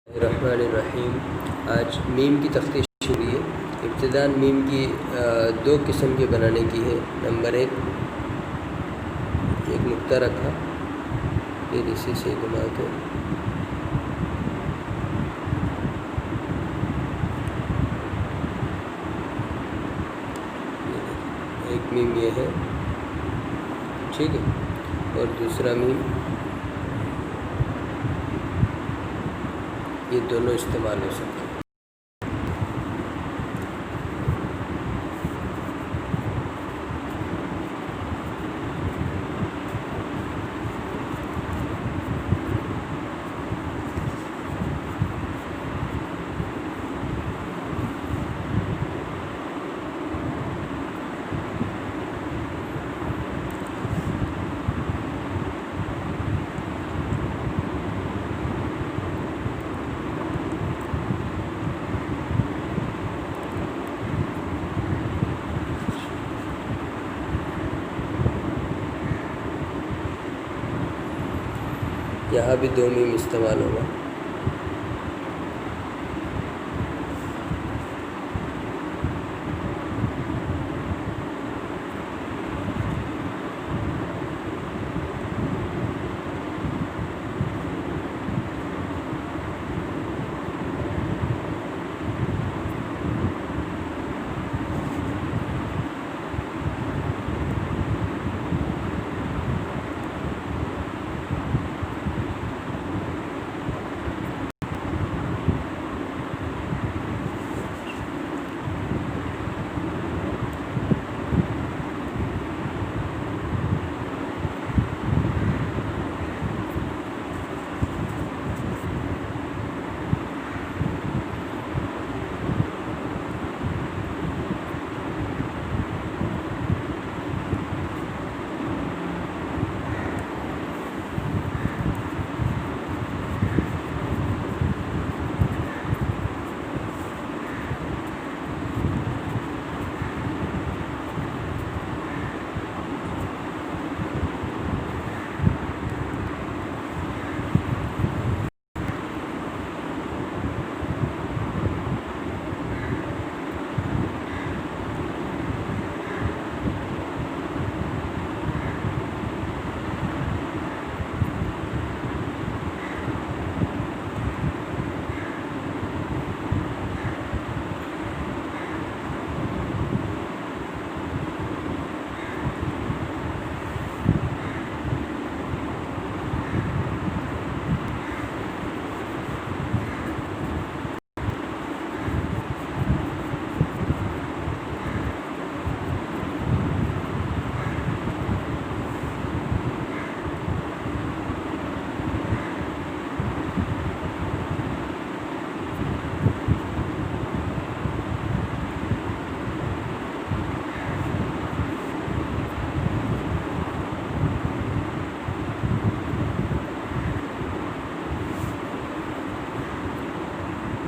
रहमानिर्रहीम। आज मीम की तफ्तीश हुई है। इब्तिदान मीम की दो किस्म के बनाने की है। नंबर एक नुक्ता रखा, फिर इसी से घुमा के एक मीम ये है, ठीक है। और दूसरा मीम, ये दोनों इस्तेमाल हो सकते हैं। यहाँ भी दो मीम इस्तेमाल होगा।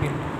Bien.